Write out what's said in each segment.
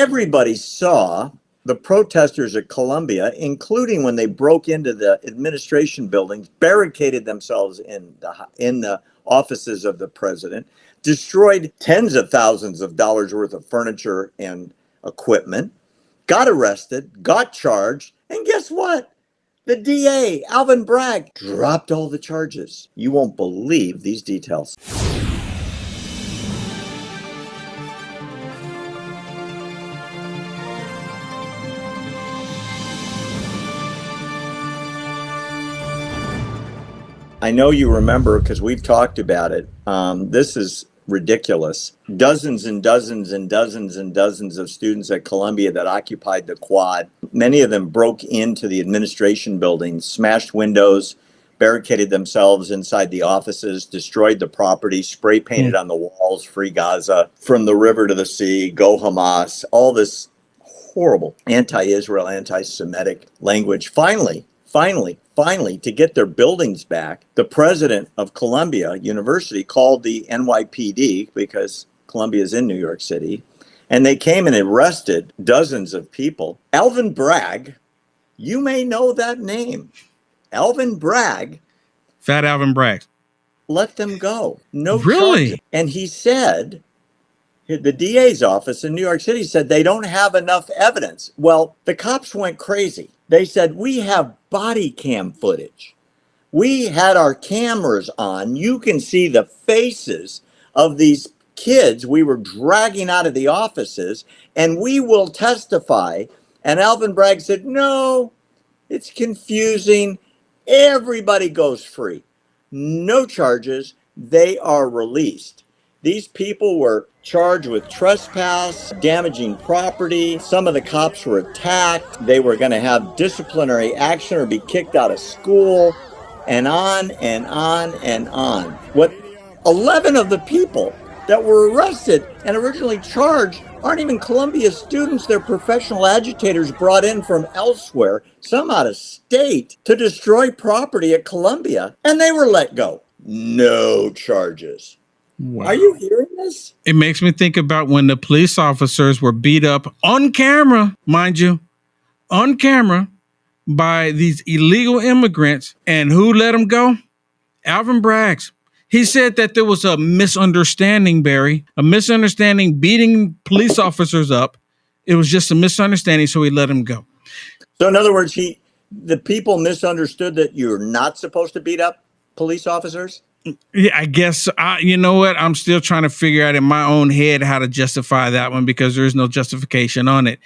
Everybody saw the protesters at Columbia, including when they broke into the administration buildings, barricaded themselves in the offices of the president, destroyed tens of thousands of dollars worth of furniture and equipment, got arrested, got charged, and guess what? The DA, Alvin Bragg, dropped all the charges. You won't believe these details. I know you remember because we've talked about it. This is ridiculous. Dozens and dozens and dozens and dozens of students at Columbia that occupied the quad. Many of them broke into the administration buildings, smashed windows, barricaded themselves inside the offices, destroyed the property, spray painted on the walls, Free Gaza, from the river to the sea, Go Hamas, all this horrible anti-Israel, anti-Semitic language. Finally, to get their buildings back, the president of Columbia University called the NYPD, because Columbia is in New York City, and they came and arrested dozens of people. Alvin Bragg, you may know that name. Alvin Bragg. Fat Alvin Bragg. Let them go. No really? charges. And he said, the DA's office in New York City said they don't have enough evidence. Well, the cops went crazy. They said, we have body cam footage. We had our cameras on. You can see the faces of these kids we were dragging out of the offices, and we will testify. And Alvin Bragg said, no, it's confusing. Everybody goes free. No charges. They are released. These people were charged with trespass, damaging property. Some of the cops were attacked. They were going to have disciplinary action or be kicked out of school, and on and on and on. What 11 of the people that were arrested and originally charged aren't even Columbia students. They're professional agitators brought in from elsewhere, some out of state, to destroy property at Columbia, and they were let go. No charges. Wow. Are you hearing this? It makes me think about when the police officers were beat up on camera, mind you, on camera by these illegal immigrants. And who let them go? Alvin Bragg. He said that there was a misunderstanding, Barry, a misunderstanding, beating police officers up. It was just a misunderstanding, so he let them go. So in other words, the people misunderstood that you're not supposed to beat up police officers? Yeah, I guess, you know what? I'm still trying to figure out in my own head how to justify that one because there's no justification on it.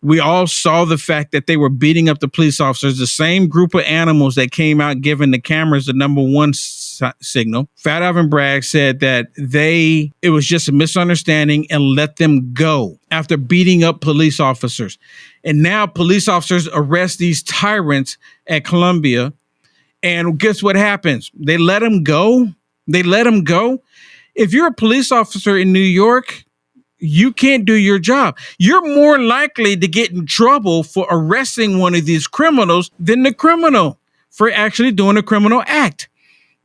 We all saw the fact that they were beating up the police officers, the same group of animals that came out giving the cameras the number one signal. Fat Alvin Bragg said that it was just a misunderstanding and let them go after beating up police officers. And now police officers arrest these tyrants at Columbia. And guess what happens? They let him go. They let him go. If you're a police officer in New York, you can't do your job. You're more likely to get in trouble for arresting one of these criminals than the criminal for actually doing a criminal act.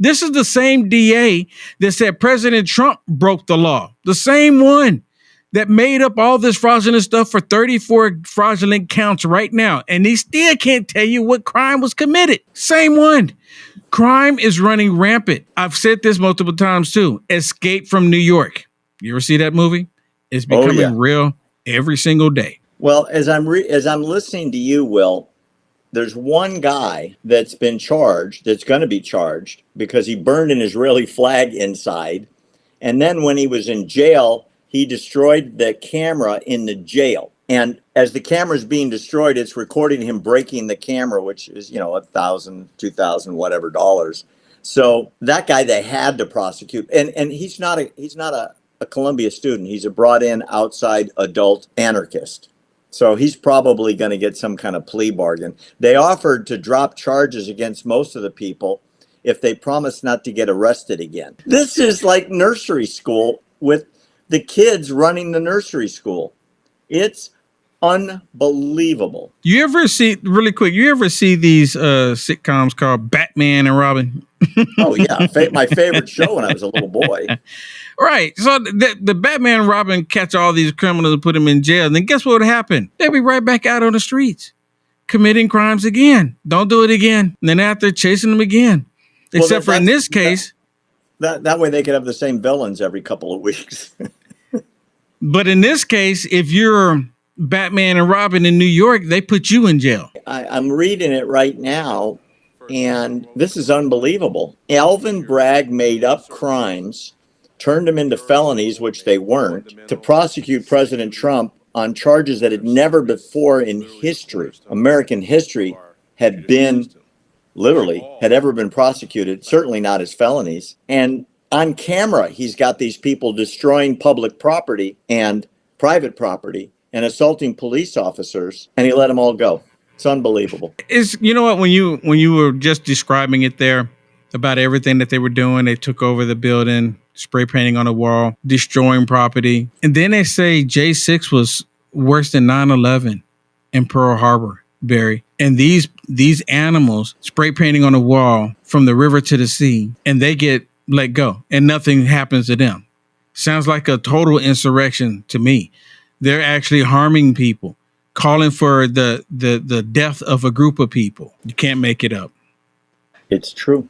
This is the same DA that said President Trump broke the law. The same one that made up all this fraudulent stuff for 34 fraudulent counts right now. And he still can't tell you what crime was committed. Same one. Crime is running rampant. I've said this multiple times too. Escape from New York. You ever see that movie? It's becoming real every single day. Well, as I'm listening to you, Will, there's one guy that's been charged, that's going to be charged because he burned an Israeli flag inside. And then when he was in jail, he destroyed the camera in the jail. And as the camera is being destroyed, it's recording him breaking the camera, which is, $1,000, $2,000, whatever dollars. So that guy they had to prosecute. And he's not a Columbia student. He's a brought in outside adult anarchist. So he's probably going to get some kind of plea bargain. They offered to drop charges against most of the people if they promise not to get arrested again. This is like nursery school with the kids running the nursery school. It's unbelievable. You ever see these sitcoms called Batman and Robin? Oh, yeah. My favorite show when I was a little boy. Right. So the Batman and Robin catch all these criminals and put them in jail. And then guess what would happen? They'll be right back out on the streets, committing crimes again. Don't do it again. And then after chasing them again. Except for in this case. That way they could have the same villains every couple of weeks. But in this case, if you're Batman and Robin in New York, they put you in jail. I'm reading it right now, and this is unbelievable. Alvin Bragg made up crimes, turned them into felonies, which they weren't, to prosecute President Trump on charges that had never before in history, American history, had ever been prosecuted, certainly not as felonies. And on camera, he's got these people destroying public property and private property and assaulting police officers, and he let them all go. It's unbelievable. You know what, when you were just describing it there about everything that they were doing, they took over the building, spray painting on the wall, destroying property. And then they say J6 was worse than 9/11 in Pearl Harbor, Barry. And these animals spray painting on the wall from the river to the sea, and they get let go and nothing happens to them. Sounds like a total insurrection to me. They're actually harming people, calling for the death of a group of people. You can't make it up. It's true.